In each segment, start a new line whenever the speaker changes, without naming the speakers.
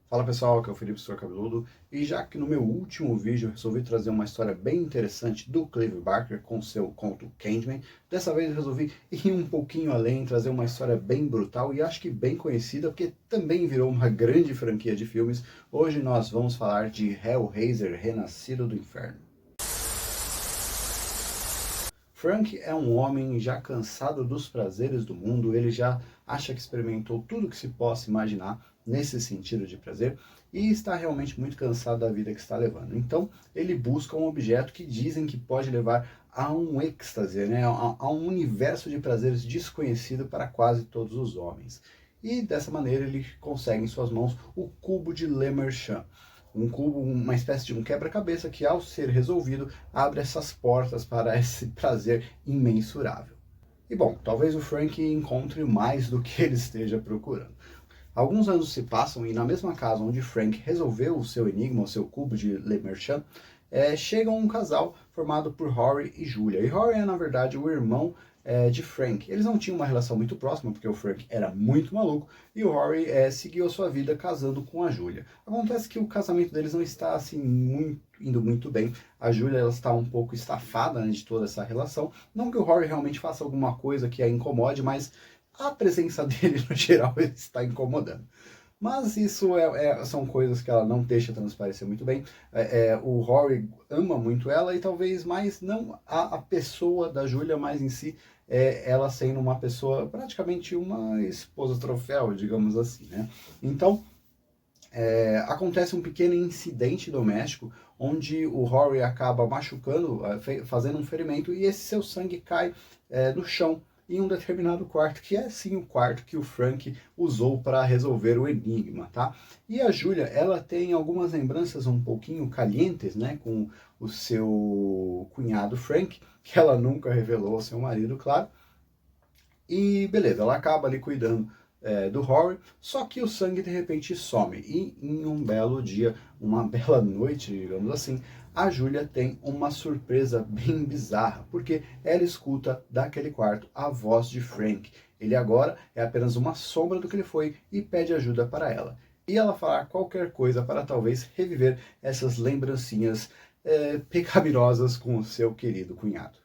Fala pessoal, aqui é o Felipe Sr. Cabeludo, e já que no meu último vídeo eu resolvi trazer uma história bem interessante do Clive Barker com seu conto Candyman, dessa vez eu resolvi ir um pouquinho além, trazer uma história bem brutal e acho que bem conhecida, porque também virou uma grande franquia de filmes. Hoje nós vamos falar de Hellraiser, Renascido do Inferno. Frank é um homem já cansado dos prazeres do mundo, ele já acha que experimentou tudo que se possa imaginar nesse sentido de prazer e está realmente muito cansado da vida que está levando. Então ele busca um objeto que dizem que pode levar a um êxtase, né? a um universo de prazeres desconhecido para quase todos os homens. E dessa maneira ele consegue em suas mãos o cubo de Le Marchand. Um cubo, uma espécie de um quebra-cabeça que, ao ser resolvido, abre essas portas para esse prazer imensurável. E bom, talvez o Frank encontre mais do que ele esteja procurando. Alguns anos se passam e na mesma casa onde Frank resolveu o seu enigma, o seu cubo de Le Marchand, chega um casal formado por Rory e Julia. E Rory é, na verdade, o irmão de Frank. Eles não tinham uma relação muito próxima, porque o Frank era muito maluco, e o Rory seguiu a sua vida casando com a Julia. Acontece que o casamento deles não está assim indo muito bem. A Julia ela está um pouco estafada, né, de toda essa relação. Não que o Rory realmente faça alguma coisa que a incomode, mas a presença dele no geral está incomodando. Mas isso são coisas que ela não deixa transparecer muito bem. O Rory ama muito ela e talvez mais não a pessoa da Julia, mas em si ela sendo uma pessoa, praticamente uma esposa troféu, digamos assim, né? Então, acontece um pequeno incidente doméstico onde o Rory acaba machucando, fazendo um ferimento e esse seu sangue cai no chão em um determinado quarto, que é sim o quarto que o Frank usou para resolver o enigma, tá? E a Julia, ela tem algumas lembranças um pouquinho calientes, né, com o seu cunhado Frank, que ela nunca revelou ao seu marido, claro. E beleza, ela acaba ali cuidando do Rory, só que o sangue de repente some. E em um belo dia, uma bela noite, digamos assim, a Julia tem uma surpresa bem bizarra, porque ela escuta daquele quarto a voz de Frank. Ele agora é apenas uma sombra do que ele foi e pede ajuda para ela. E ela fará qualquer coisa para talvez reviver essas lembrancinhas pecaminosas com o seu querido cunhado.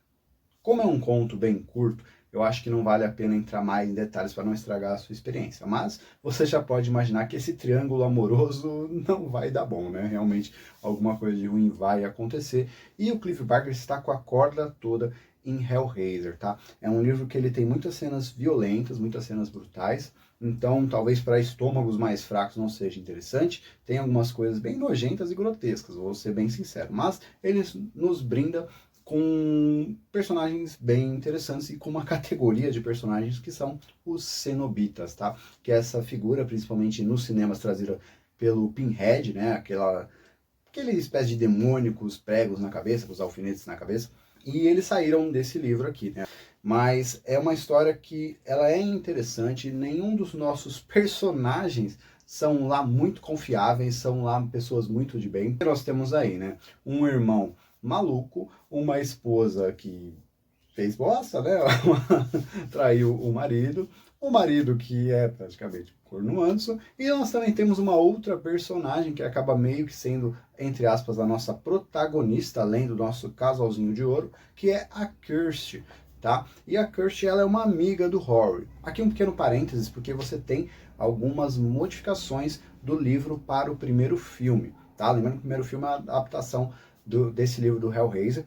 Como é um conto bem curto, eu acho que não vale a pena entrar mais em detalhes para não estragar a sua experiência. Mas você já pode imaginar que esse triângulo amoroso não vai dar bom, né? Realmente alguma coisa de ruim vai acontecer. E o Clive Barker está com a corda toda em Hellraiser, tá? É um livro que ele tem muitas cenas violentas, muitas cenas brutais. Então, talvez para estômagos mais fracos não seja interessante. Tem algumas coisas bem nojentas e grotescas, vou ser bem sincero. Mas ele nos brinda com personagens bem interessantes e com uma categoria de personagens que são os cenobitas, tá? Que é essa figura, principalmente nos cinemas, trazida pelo Pinhead, né? Aquele espécie de demônio com os pregos na cabeça, com os alfinetes na cabeça. E eles saíram desse livro aqui, né? Mas é uma história que ela é interessante, nenhum dos nossos personagens são lá muito confiáveis, são lá pessoas muito de bem. Nós temos aí, né? Um irmão maluco, uma esposa que fez bosta, né? Traiu o marido que é praticamente corno manso, e nós também temos uma outra personagem que acaba meio que sendo, entre aspas, a nossa protagonista, além do nosso casalzinho de ouro, que é a Kirsty, tá? E a Kirsty, ela é uma amiga do Rory. Aqui um pequeno parênteses, porque você tem algumas modificações do livro para o primeiro filme, tá? Lembrando que o primeiro filme é a adaptação desse livro do Hellraiser.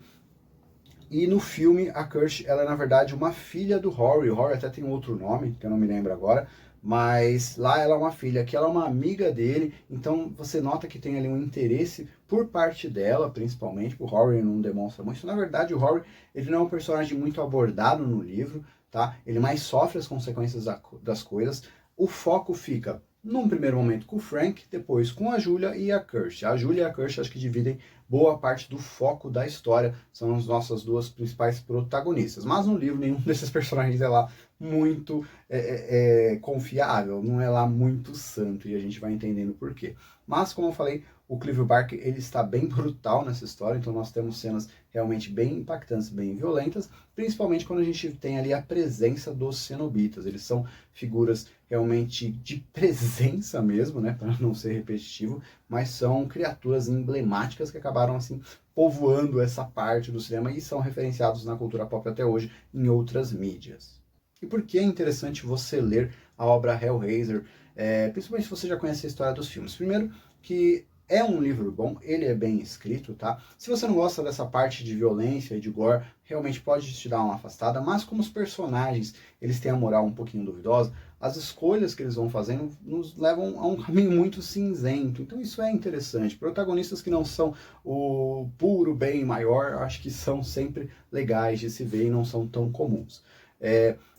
E no filme, a Kirsty, ela é na verdade uma filha do Rory. O Rory até tem outro nome, que eu não me lembro agora. Mas lá ela é uma filha, que ela é uma amiga dele. Então você nota que tem ali um interesse por parte dela, principalmente. O Rory não demonstra muito. Na verdade, o Rory ele não é um personagem muito abordado no livro, tá? Ele mais sofre as consequências das coisas. O foco fica num primeiro momento com o Frank, depois com a Julia e a Kirsty. A Julia e a Kirsty acho que dividem boa parte do foco da história, são as nossas duas principais protagonistas. Mas no livro nenhum desses personagens é lá muito confiável, não é lá muito santo, e a gente vai entendendo por quê. Mas, como eu falei, o Clive Barker, ele está bem brutal nessa história, então nós temos cenas realmente bem impactantes, bem violentas, principalmente quando a gente tem ali a presença dos cenobitas. Eles são figuras realmente de presença mesmo, né, para não ser repetitivo, mas são criaturas emblemáticas que acabaram assim povoando essa parte do cinema e são referenciados na cultura pop até hoje em outras mídias. E por que é interessante você ler a obra Hellraiser, principalmente se você já conhece a história dos filmes? Primeiro, que é um livro bom, ele é bem escrito, tá? Se você não gosta dessa parte de violência e de gore, realmente pode te dar uma afastada, mas como os personagens, eles têm a moral um pouquinho duvidosa, as escolhas que eles vão fazendo nos levam a um caminho muito cinzento. Então isso é interessante. Protagonistas que não são o puro bem maior, acho que são sempre legais de se ver e não são tão comuns.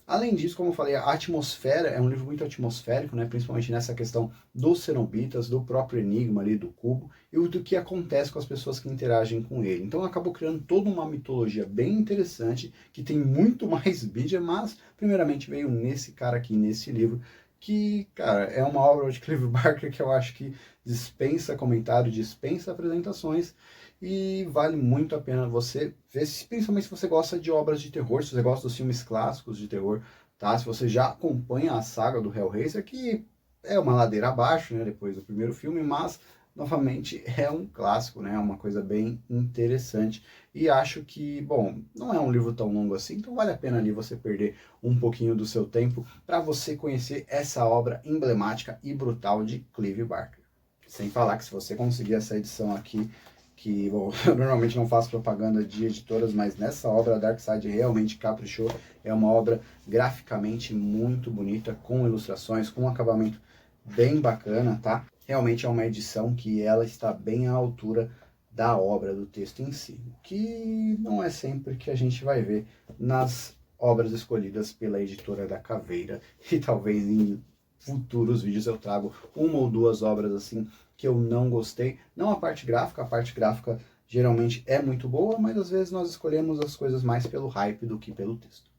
Além disso, como eu falei, a atmosfera é um livro muito atmosférico, né? Principalmente nessa questão dos cenobitas, do próprio enigma ali do cubo e do que acontece com as pessoas que interagem com ele. Então acabou criando toda uma mitologia bem interessante, que tem muito mais mídia, mas primeiramente veio nesse cara aqui, nesse livro, que, cara, é uma obra de Clive Barker que eu acho que dispensa comentário, dispensa apresentações, e vale muito a pena você ver, principalmente se você gosta de obras de terror, se você gosta dos filmes clássicos de terror, tá? Se você já acompanha a saga do Hellraiser, que é uma ladeira abaixo, né, depois do primeiro filme, mas novamente é um clássico, né? É uma coisa bem interessante. E acho que, bom, não é um livro tão longo assim, então vale a pena ali você perder um pouquinho do seu tempo para você conhecer essa obra emblemática e brutal de Clive Barker. Sem falar que se você conseguir essa edição aqui, que, bom, eu normalmente não faço propaganda de editoras, mas nessa obra a Darkseid realmente caprichou. É uma obra graficamente muito bonita, com ilustrações, com um acabamento bem bacana, tá? Realmente é uma edição que ela está bem à altura da obra, do texto em si, que não é sempre que a gente vai ver nas obras escolhidas pela editora da Caveira, e talvez em futuros vídeos eu trago uma ou duas obras assim que eu não gostei. Não a parte gráfica geralmente é muito boa, mas às vezes nós escolhemos as coisas mais pelo hype do que pelo texto.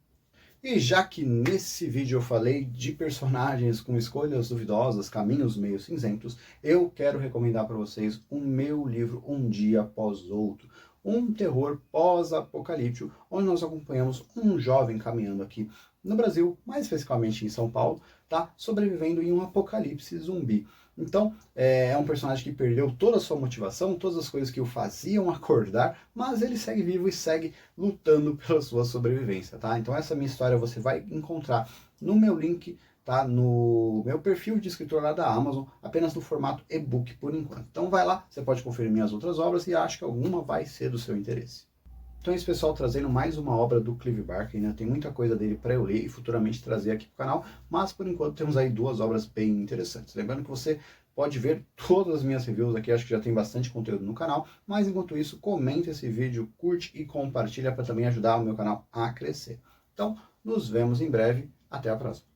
E já que nesse vídeo eu falei de personagens com escolhas duvidosas, caminhos meio cinzentos, eu quero recomendar para vocês o meu livro Um Dia Após Outro, um terror pós-apocalíptico, onde nós acompanhamos um jovem caminhando aqui no Brasil, mais especificamente em São Paulo, tá? Sobrevivendo em um apocalipse zumbi. Então, é um personagem que perdeu toda a sua motivação, todas as coisas que o faziam acordar, mas ele segue vivo e segue lutando pela sua sobrevivência, tá? Então essa minha história você vai encontrar no meu link, tá? No meu perfil de escritor lá da Amazon, apenas no formato e-book por enquanto. Então vai lá, você pode conferir minhas outras obras e acho que alguma vai ser do seu interesse. Então é isso, pessoal, trazendo mais uma obra do Clive Barker, né? Tem muita coisa dele para eu ler e futuramente trazer aqui para o canal, mas por enquanto temos aí duas obras bem interessantes. Lembrando que você pode ver todas as minhas reviews aqui, acho que já tem bastante conteúdo no canal, mas enquanto isso, comenta esse vídeo, curte e compartilha para também ajudar o meu canal a crescer. Então, nos vemos em breve, até a próxima.